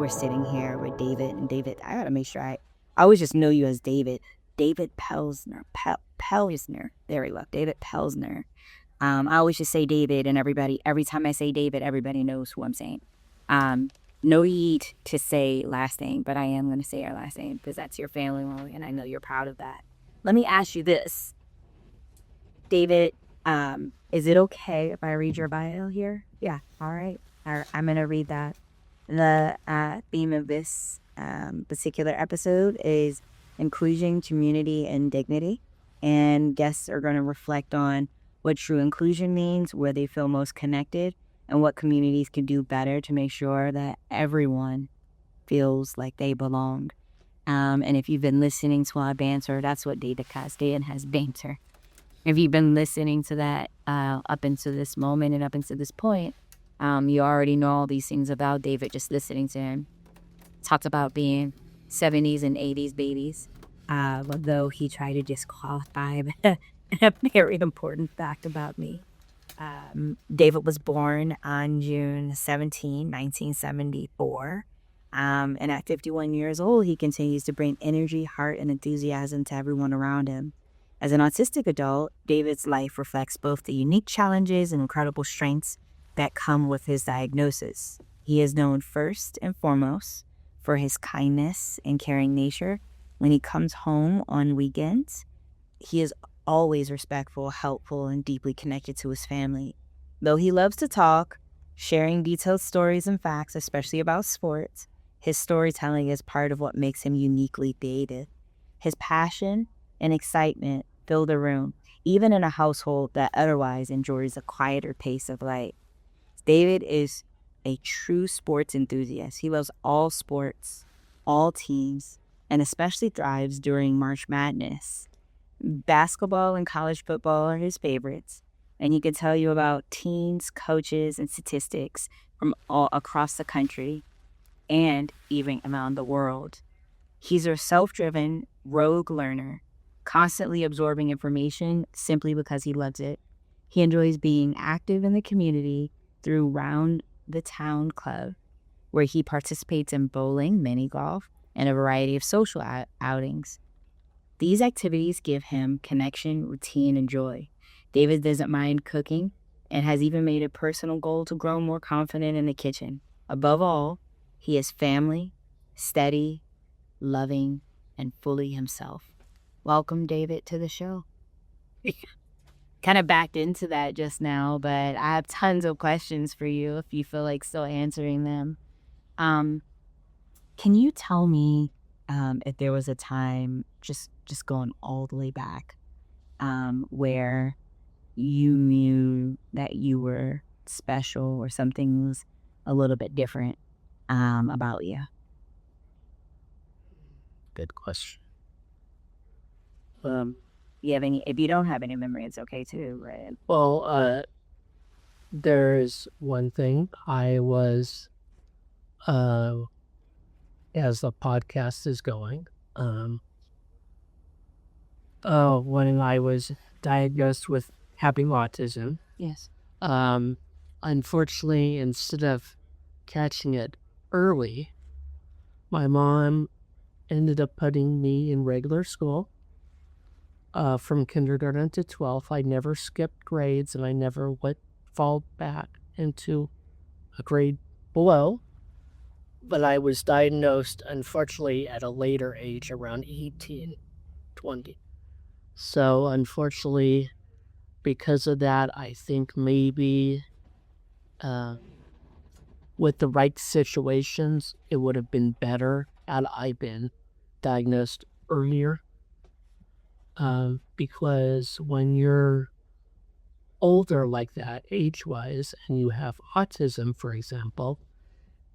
we're sitting here with David, and David, I gotta make sure I always just know you as David. David Pelzner. Pelzner. There we go. David Pelzner. I always just say David, and every time I say David, everybody knows who I'm saying. Um, no need to say last name, but I am going to say your last name because that's your family, and I know you're proud of that. Let me ask you this, David. Is it okay if I read your bio here? Yeah. All right. I'm going to read that. The theme of this particular episode is inclusion, community, and dignity. And guests are going to reflect on what true inclusion means, where they feel most connected, and what communities can do better to make sure that everyone feels like they belong. And if you've been listening to our banter, that's what Data Castan has banter. If you've been listening to that up until this moment and up until this point, you already know all these things about David just listening to him. Talked about being 70s and 80s babies, though he tried to disqualify a very important fact about me. David was born on June 17, 1974. And at 51 years old, he continues to bring energy, heart, and enthusiasm to everyone around him. As an autistic adult, David's life reflects both the unique challenges and incredible strengths that come with his diagnosis. He is known first and foremost for his kindness and caring nature. When he comes home on weekends, he is always respectful, helpful, and deeply connected to his family. Though he loves to talk, sharing detailed stories and facts, especially about sports, his storytelling is part of what makes him uniquely David. His passion and excitement fill the room, even in a household that otherwise enjoys a quieter pace of life. David is a true sports enthusiast. He loves all sports, all teams, and especially thrives during March Madness. Basketball and college football are his favorites, and he can tell you about teams, coaches, and statistics from all across the country and even around the world. He's a self-driven, rogue learner, constantly absorbing information simply because he loves it. He enjoys being active in the community through Round the Town Club, where he participates in bowling, mini golf, and a variety of social outings. These activities give him connection, routine, and joy. David doesn't mind cooking and has even made a personal goal to grow more confident in the kitchen. Above all, he is family, steady, loving, and fully himself. Welcome, David, to the show. Kind of backed into that just now, but I have tons of questions for you if you feel like still answering them. Can you tell me if there was a time, just going all the way back, where you knew that you were special or something was a little bit different about you? Good question. You have any? If you don't have any memory, it's okay too, right? Well, there's one thing. I was, as the podcast is going, when I was diagnosed with having autism, Yes. unfortunately, instead of catching it early, my mom ended up putting me in regular school. From kindergarten to 12th, I never skipped grades and I never fall back into a grade below. But I was diagnosed, unfortunately, at a later age, around 18, 20. So, unfortunately, because of that, I think maybe with the right situations, it would have been better had I been diagnosed earlier. Because when you're older like that, age-wise, and you have autism, for example,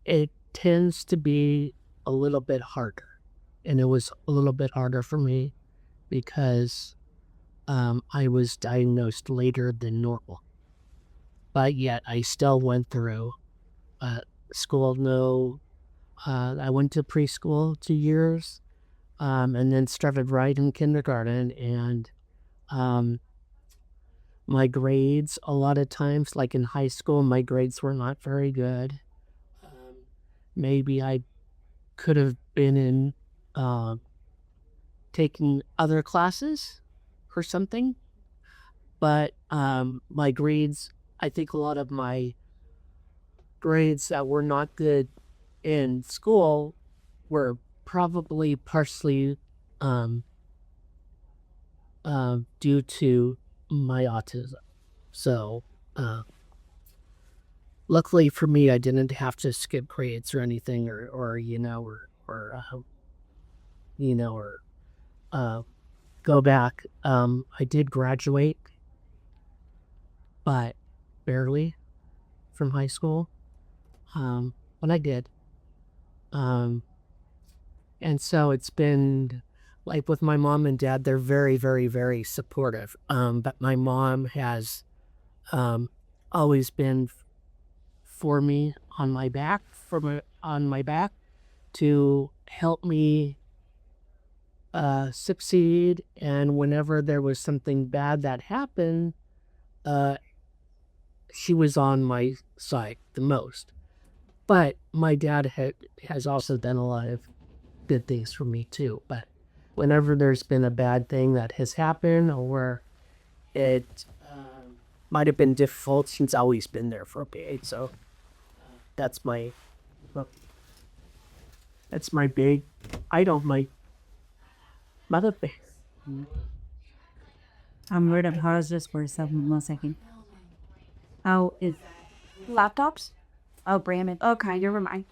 it tends to be a little bit harder. And it was a little bit harder for me because I was diagnosed later than normal. But yet I still went through school. I went to preschool 2 years and then started right in kindergarten. And my grades, a lot of times, like in high school, my grades were not very good. Maybe I could have been in taking other classes or something. But my grades, I think a lot of my grades that were not good in school were probably partially um, due to my autism. So, luckily for me, I didn't have to skip grades or anything, or you know, or uh, go back. I did graduate, but barely from high school. But I did. Um, and so it's been like with my mom and dad, they're very, very, very supportive. But my mom has um, always been for me on my back, on my back to help me succeed. And whenever there was something bad that happened, uh, she was on my side the most. But my dad has also done a lot of good things for me too. But whenever there's been a bad thing that has happened or it might have been difficult, she's always been there for me. So that's my well, that's my big idol, my mother base. I'm going to pause this for one second. How is Laptops? oh Brandon? Okay, never mind.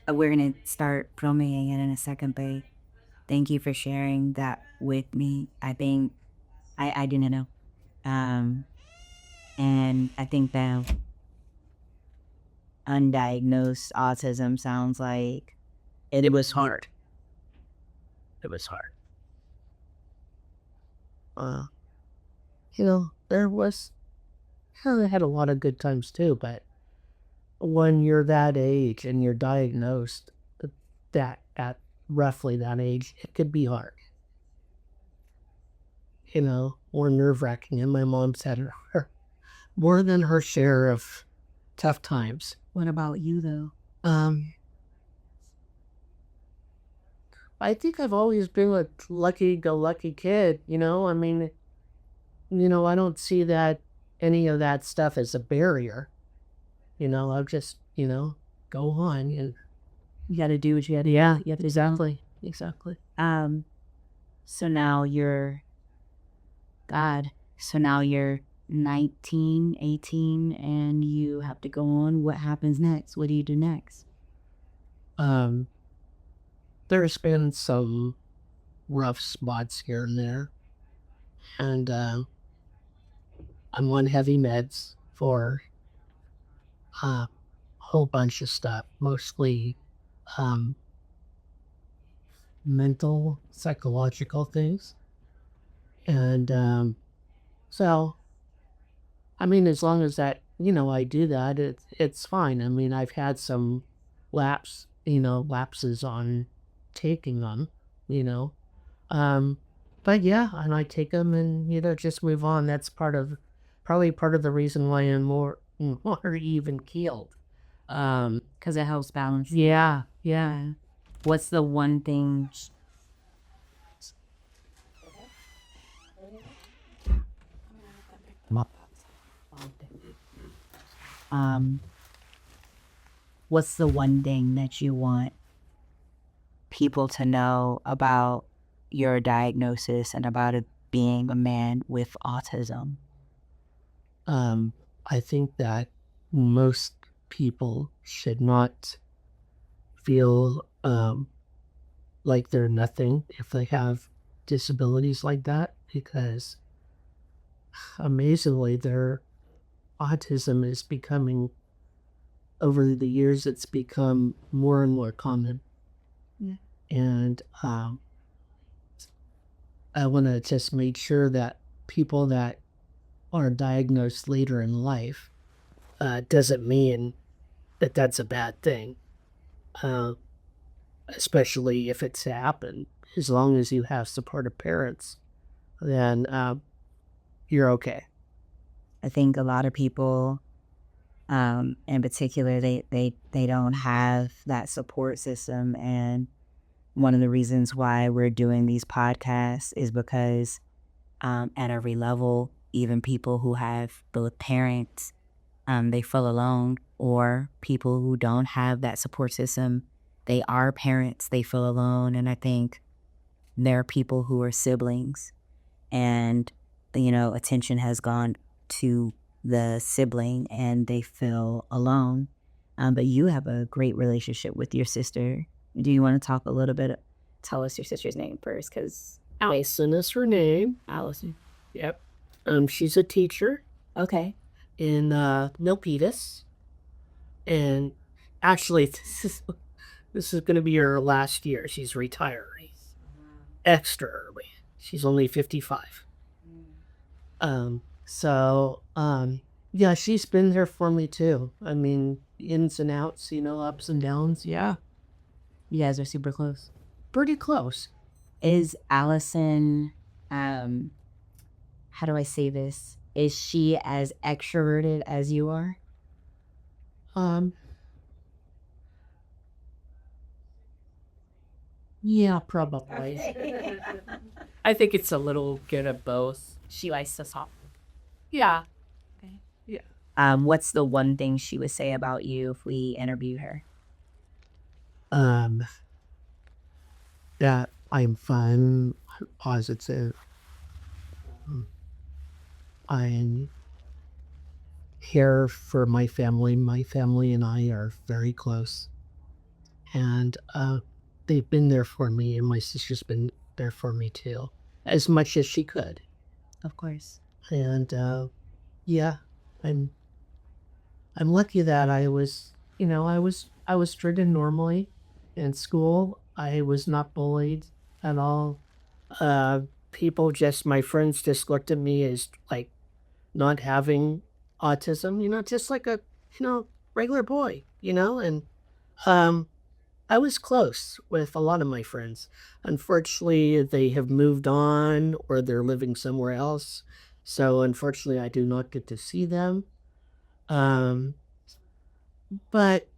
We're gonna start filming it in a second, but thank you for sharing that with me. I think I didn't know. And I think that undiagnosed autism sounds like It was hard. It was hard. There was, I had a lot of good times too, but when you're that age and you're diagnosed that at roughly that age, it could be hard. Or nerve-wracking. And my mom's had more than her share of tough times. what about you though? I think I've always been a lucky-go-lucky kid, I mean, I don't see that any of that stuff as a barrier. I'll just, go on and You got to do what you got to. yeah, You have to exactly. So now you're God. So now you're 19, 18, and you have to go on. What happens next? What do you do next? There's been some rough spots here and there, and I'm on heavy meds for a whole bunch of stuff, mostly mental, psychological things. And so, I mean, as long as that, I do that, it's fine. I mean, I've had some lapses on taking them, you know. But yeah, and I take them and, just move on. That's probably part of the reason why I'm more even keeled. Because it helps balance. Yeah, yeah. What's the one thing? What's the one thing that you want people to know about your diagnosis and about it being a man with autism? I think that most people should not feel like they're nothing if they have disabilities like that, because amazingly their autism is becoming, over the years, it's become more and more common. Yeah. And I want to just make sure that people that are diagnosed later in life doesn't mean that that's a bad thing, especially if it's happened. As long as you have supportive parents, then you're okay. I think a lot of people In particular, they don't have that support system. And one of the reasons why we're doing these podcasts is because at every level, even people who have both parents, they feel alone, or people who don't have that support system, they are parents, they feel alone. And I think there are people who are siblings and, attention has gone to the sibling and they feel alone. But you have a great relationship with your sister. Do you want to talk a little bit? Tell us your sister's name first, because Allison is her name. Allison. Yep. She's a teacher Okay. in Milpitas. And actually, this is going to be her last year. She's retiring extra early. She's only 55. Yeah, she's been there for me too. I mean, ins and outs, ups and downs. Yeah, You guys are super close. pretty close. Is Allison, how do I say this? Is she as extroverted as you are? Yeah, probably. I think it's a little bit of both. She likes to talk. Yeah. What's the one thing she would say about you if we interview her? That I'm fun, positive. I care for my family. My family and I are very close. And they've been there for me, and my sister's been there for me too, as much as she could. Of course. And yeah, I'm lucky that I was treated normally in school. I was not bullied at all. My friends just looked at me as like not having autism, just like a, regular boy, and I was close with a lot of my friends. Unfortunately, they have moved on or they're living somewhere else. So unfortunately, I do not get to see them. Um, but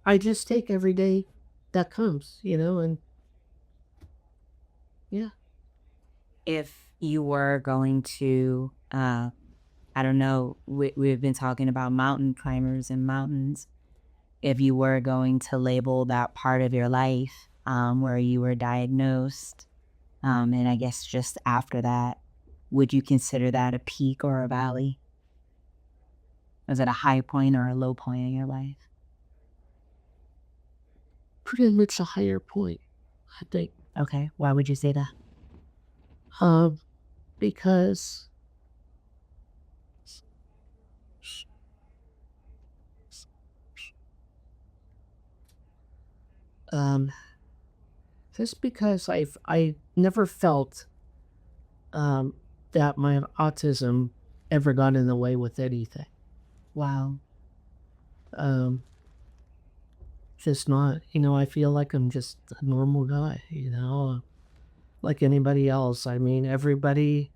I just take every day that comes, and yeah. If you were going to, I don't know, we've been talking about mountain climbers and mountains. If you were going to label that part of your life where you were diagnosed, and I guess just after that, would you consider that a peak or a valley? Was it a high point or a low point in your life? Pretty much a higher point, I think. Okay, why would you say that? Because just because I never felt that my autism ever got in the way with anything. Wow. Just not, I feel like I'm just a normal guy, like anybody else. I mean, everybody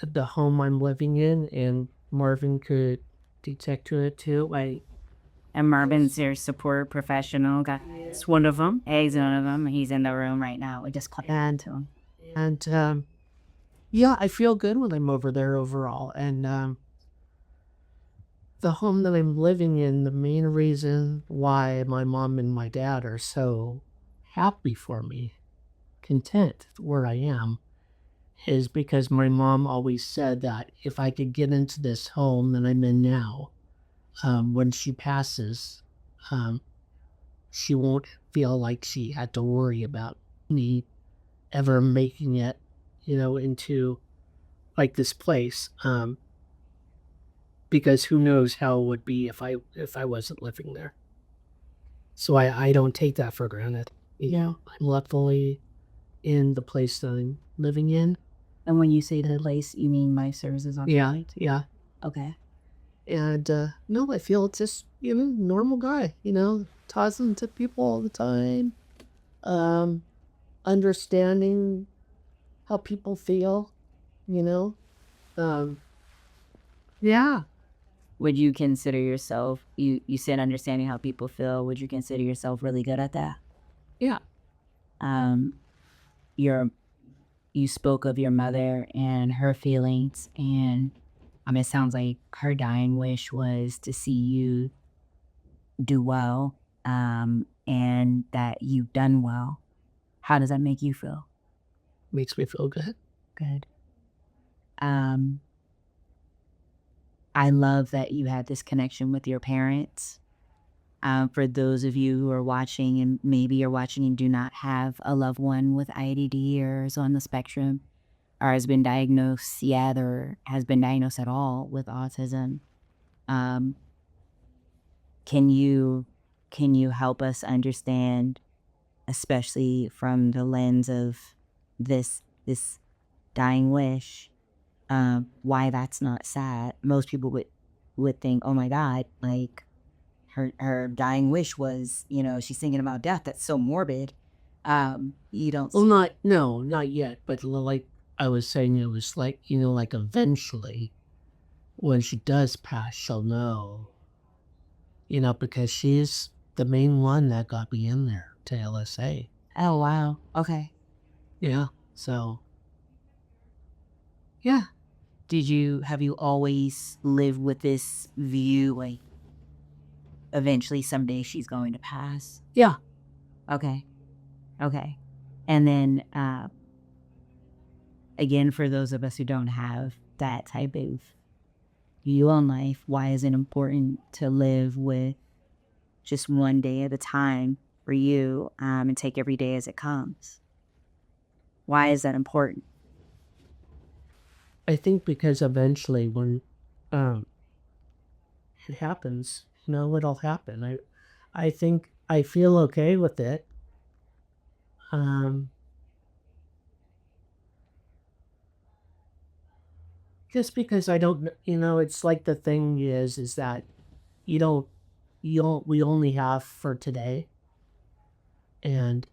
at the home I'm living in, and Marvin could detect to it too. And Marvin's your support professional. It's one of them. He's one of them. He's in the room right now. We just clicked to him. And yeah, I feel good when I'm over there overall. And the home that I'm living in, the main reason why my mom and my dad are so happy for me, content where I am, is because my mom always said that if I could get into this home that I'm in now, when she passes, she won't feel like she had to worry about me ever making it, into like this place. Because who knows how it would be if I wasn't living there. So I don't take that for granted. I'm luckily in the place that I'm living in. And when you say the place, you mean my services on site? Yeah. Okay. And no, I feel just, normal guy, talking to people all the time, understanding how people feel, yeah. Would you consider yourself, you said understanding how people feel, would you consider yourself really good at that? Yeah. Um, your you spoke of your mother and her feelings, and it sounds like her dying wish was to see you do well, and that you've done well. How does that make you feel? Makes me feel good. Good. Um, I love that you had this connection with your parents. For those of you who are watching and maybe you're watching and do not have a loved one with IDD or is on the spectrum or has been diagnosed yet or has been diagnosed at all with autism, um, can you help us understand, especially from the lens of this dying wish, why that's not sad? Most people would think, oh my God, like her dying wish was, she's thinking about death. That's so morbid. You don't. Well, not yet. But like I was saying, it was like, like eventually when she does pass, she'll know, because she's the main one that got me in there to LSA. Oh wow. Okay. Yeah. So, Yeah. Have you always lived with this view, like eventually someday she's going to pass? yeah. Okay. Okay. And then again, for those of us who don't have that type of view on life, why is it important to live with just one day at a time for you, and take every day as it comes? Why is that important? I think because eventually when it happens, it'll happen. I think I feel okay with it. Just because I don't, it's like the thing is that you don't, we only have for today. And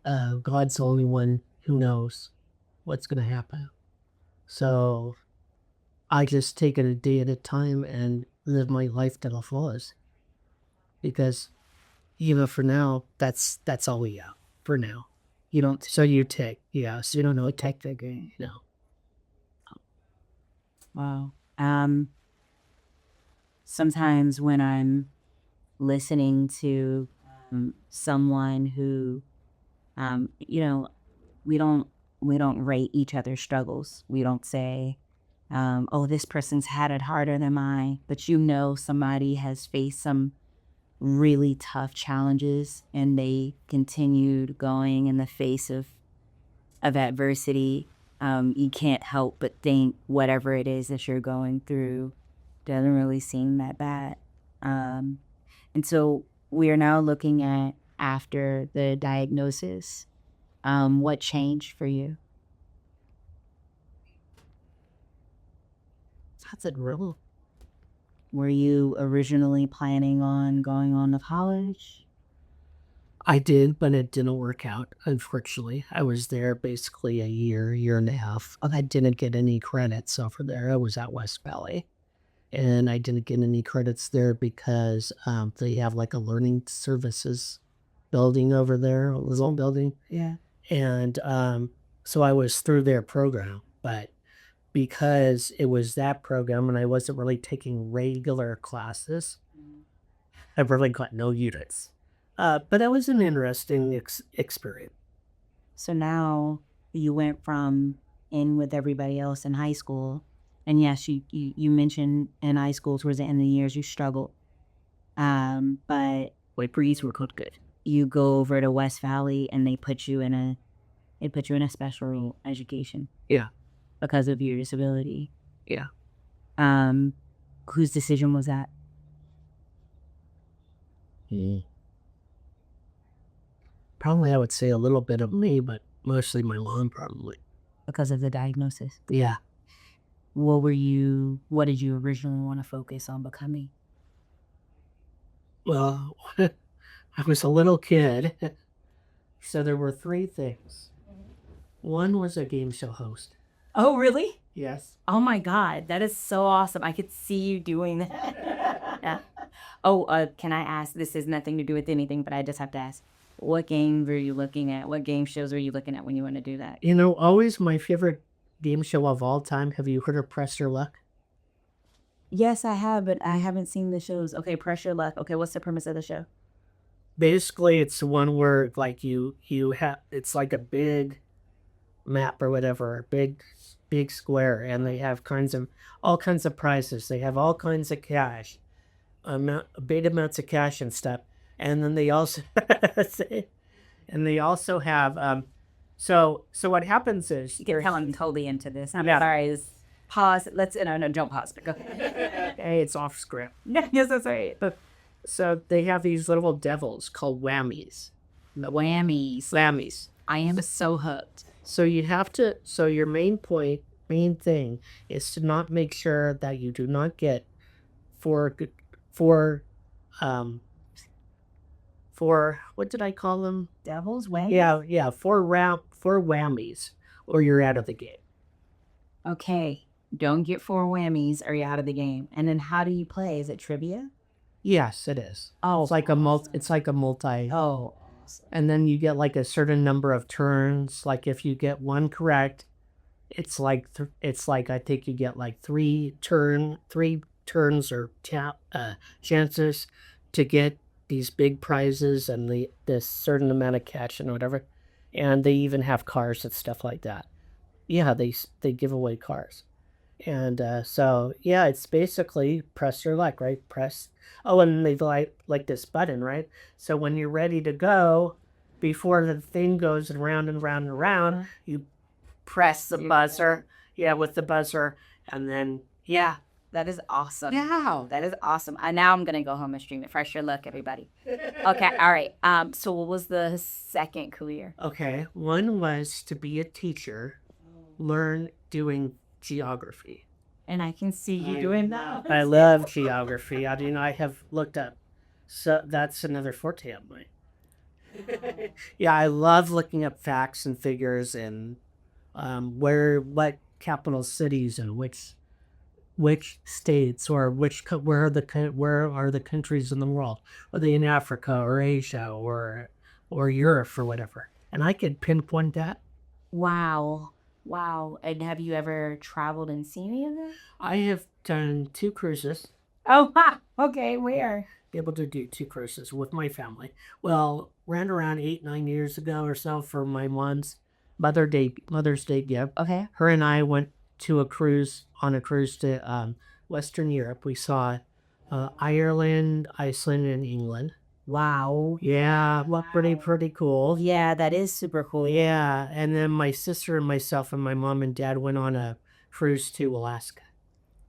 God's the only one who knows what's going to happen. So I just take it a day at a time and live my life to the fullest. Because, for now, that's all we have for now. You don't. So you take, so you don't know, take the game, Wow. Sometimes when I'm listening to someone who, we don't rate each other's struggles. We don't say, oh, this person's had it harder than mine. But somebody has faced some really tough challenges and they continued going in the face of adversity. You can't help but think whatever it is that you're going through doesn't really seem that bad. And so we are now looking at after the diagnosis. What changed for you? That's it, real. Were you originally planning on going on to college? I did, but it didn't work out, unfortunately. I was there basically a year and a half. I didn't get any credits over there. I was at West Valley. And I didn't get any credits there because they have like a learning services building over there, a little building. Yeah. And so I was through their program. But because it was that program and I wasn't really taking regular classes, I really got no units. But that was an interesting experience. So now you went from in with everybody else in high school. And yes, you mentioned in high school towards the end of the years you struggled. But Wait, breeze were good. You go over to West Valley and they put you in a special education. Yeah. Because of your disability. Yeah. Whose decision was that? Probably I would say a little bit of me, but mostly my mom probably. Because of the diagnosis. Yeah. What did you originally want to focus on becoming? Well, I was a little kid. So there were 3 things. One was a game show host. Oh, really? Yes. Oh my God, that is so awesome. I could see you doing that. Oh, can I ask? This has nothing to do with anything, but I just have to ask. What games were you looking at? What game shows were you looking at when you want to do that? You know, always my favorite game show of all time. Have you heard of Press Your Luck? Yes, I have, but I haven't seen the shows. Okay, pressure luck. Okay, what's the premise of the show? Basically, it's the one where like you have it's like a big map or whatever, a big square, and they have all kinds of prizes. They have all kinds of cash, big amounts of cash and stuff, and then they also and they also have so what happens is I'm totally into this. I'm Yeah. sorry. Pause. Let's no, don't pause. But go. hey, it's off script. Yes, that's right. But So they have these little devils called whammies. whammies. Whammies. I am so hooked. So your main thing is to not make sure that you do not get four, what did I call them? Devil's whammies. Yeah, four whammies, or you're out of the game. Okay. Don't get 4 whammies or you're out of the game. And then how do you play? Is it trivia? Yes, it is. Oh, It's like a multi, Oh, and then you get like a certain number of turns. Like if you get one correct, it's like I think you get like three turns or chances to get these big prizes and this certain amount of cash and whatever. And they even have cars and stuff like that. Yeah, they give away cars. And so yeah, it's basically press your luck, right? And they've like this button, right? So when you're ready to go, before the thing goes around and round and round, you press the buzzer. Yeah, with the buzzer, and then yeah. that is awesome. Yeah. That is awesome. Now I'm gonna go home and stream it. Fresh your luck, everybody. Okay, all right. So what was the second career? Okay, one was to be a teacher, learn doing geography. And I can see you doing that. I love geography. I have looked up. So that's another forte of mine. Yeah, I love looking up facts and figures and what capital cities and which states or where are the countries in the world? Are they in Africa or Asia or Europe or whatever? And I could pinpoint that. Wow. And have you ever traveled and seen any of that? I have done 2 cruises. Oh, okay. Where? Able to do 2 cruises with my family. Well, ran around 8-9 years ago or so for my mom's Mother's Day gift. Okay. Her and I went on a cruise to Western Europe. We saw Ireland, Iceland, and England. Wow. Yeah, well, pretty cool. Yeah, that is super cool. Yeah, and then my sister and myself and my mom and dad went on a cruise to Alaska.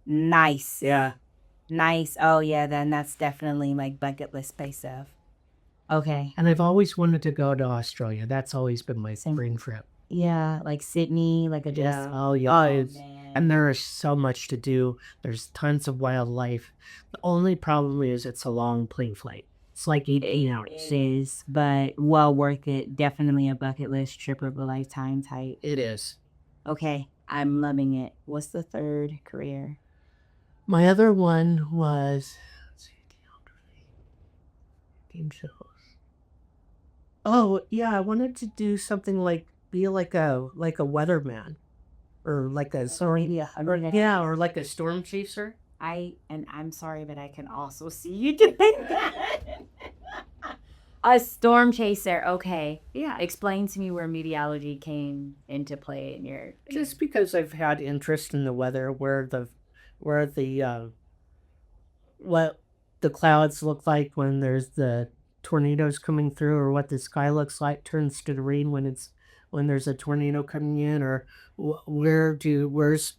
Nice. Yeah. Nice. Oh, yeah, then that's definitely my bucket list space stuff. Okay. And I've always wanted to go to Australia. That's always been my Same. dream trip. Yeah, like Sydney, like a just. Oh, yeah. Man. And there is so much to do. There's tons of wildlife. The only problem is it's a long plane flight. It's like 8 hours. It is, but well worth it. Definitely a bucket list trip of a lifetime type. It is. Okay, I'm loving it. What's the third career? My other one was game shows. Oh yeah, I wanted to do something like be like a weatherman, or like a or like a storm chaser. I'm sorry, but I can also see you doing that. A storm chaser. Okay. Yeah, Explain to me where meteorology came into play in your. just because I've had interest in the weather, where the what the clouds look like when there's the tornadoes coming through, or what the sky looks like turns to rain when there's a tornado coming in, or where's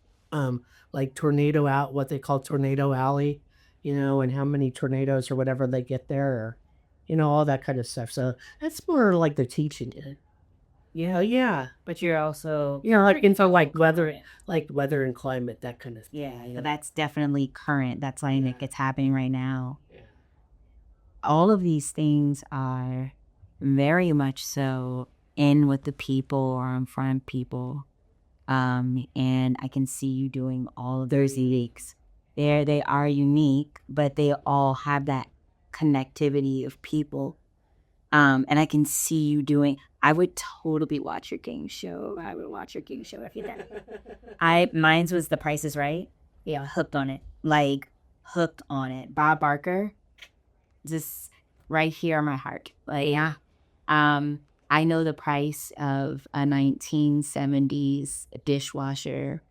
like tornado out, what they call tornado alley, and how many tornadoes or whatever they get there, or all that kind of stuff. So that's more like the teaching it. Yeah. But you're also. Like info, like weather and climate, that kind of thing. Yeah, that's definitely current. That's like it's happening right now. Yeah. All of these things are very much so in with the people or in front of people. And I can see you doing all of those weeks. They are unique, but they all have that connectivity of people. And I can see you doing. I would totally watch your game show. I would watch your game show if you did. Mine's was The Price is Right. Yeah, hooked on it. Like hooked on it. Bob Barker, just right here in my heart. Like yeah. I know the price of a 1970s dishwasher,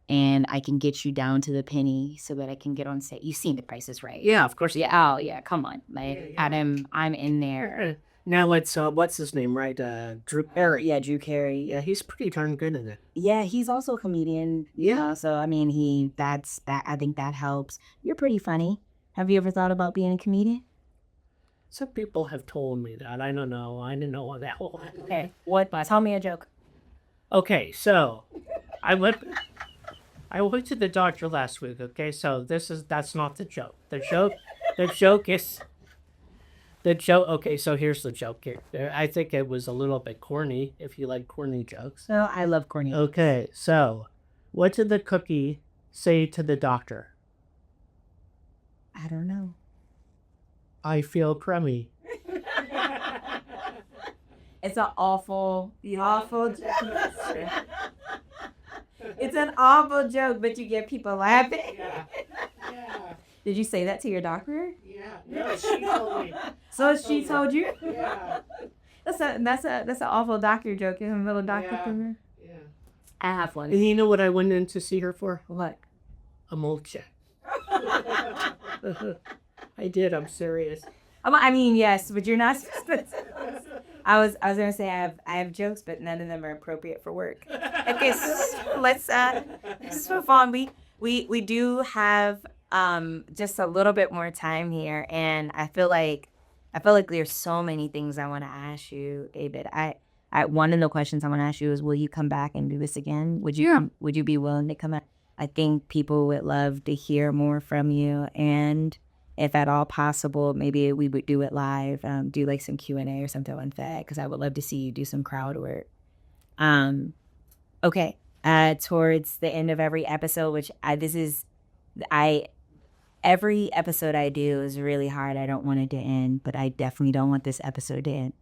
and I can get you down to the penny so that I can get on set. You've seen The Price is Right. Yeah, of course. Yeah. Oh yeah. Come on. Like I'm in there. Now it's what's his name, right? Drew Carey. Yeah, Drew Carey. Yeah, he's pretty darn good in it. Yeah, he's also a comedian. Yeah. So I mean, that's that. I think that helps. You're pretty funny. Have you ever thought about being a comedian? Some people have told me that. I don't know. I didn't know that whole. Okay. What? Tell me a joke. Okay, so I went to the doctor last week. Okay, so that's not the joke. The joke is the joke. Okay, so here's the joke here. I think it was a little bit corny. If you like corny jokes. So I love corny. Okay, so what did the cookie say to the doctor? I don't know. I feel crummy. It's an awful joke. It's an awful joke, but you get people laughing. Yeah. Did you say that to your doctor? Yeah. No, she told me. So she told you? Yeah. That's an awful doctor joke. In the middle of doctor Yeah. program. Yeah. I have one. And you know what I went in to see her for? What? A mold check. I did. I'm serious. I mean, yes, but you're not. I was gonna say I have jokes, but none of them are appropriate for work. Okay, so let's move on. We do have just a little bit more time here, and I feel like there's so many things I want to ask you, David. I one of the questions I want to ask you is, will you come back and do this again? Would you be willing to come back? I think people would love to hear more from you, and if at all possible, maybe we would do it live, do like some Q&A or something like that, because I would love to see you do some crowd work. Okay, towards the end of every episode, which every episode I do is really hard. I don't want it to end, but I definitely don't want this episode to end.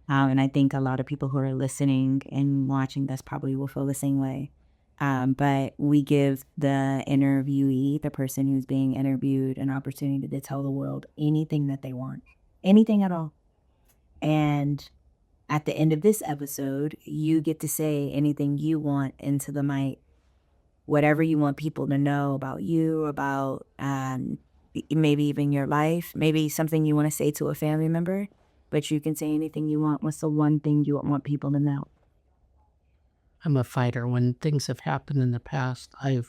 And I think a lot of people who are listening and watching this probably will feel the same way. But we give the interviewee, the person who's being interviewed, an opportunity to tell the world anything that they want, anything at all. And at the end of this episode, you get to say anything you want into the mic, whatever you want people to know about you, about maybe even your life, maybe something you want to say to a family member, but you can say anything you want. What's the one thing you want people to know? I'm a fighter. When things have happened in the past, I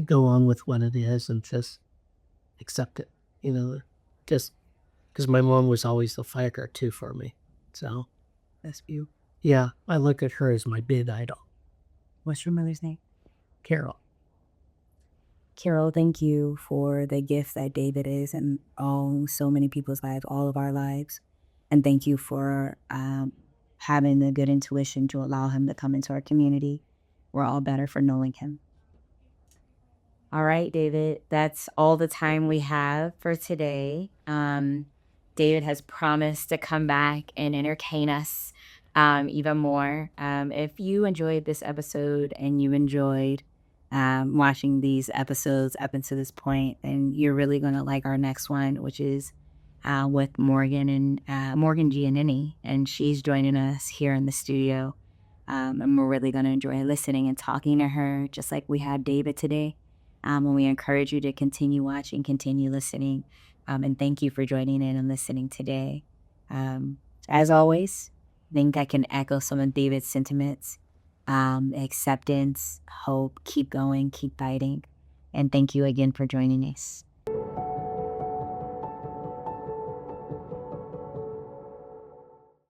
go on with what it is and just accept it. Just because my mom was always the fighter too for me. So That's you. yeah, I look at her as my big idol. What's your mother's name? Carol. Carol, thank you for the gift that David is in so many people's lives, all of our lives. And thank you for having the good intuition to allow him to come into our community. We're all better for knowing him. All right, David, that's all the time we have for today. David has promised to come back and entertain us even more. If you enjoyed this episode and you enjoyed watching these episodes up until this point, then you're really going to like our next one, which is with Morgan Giannini, and she's joining us here in the studio. And we're really going to enjoy listening and talking to her, just like we had David today. And we encourage you to continue watching, continue listening, and thank you for joining in and listening today. As always, I think I can echo some of David's sentiments. Acceptance, hope, keep going, keep fighting. And thank you again for joining us.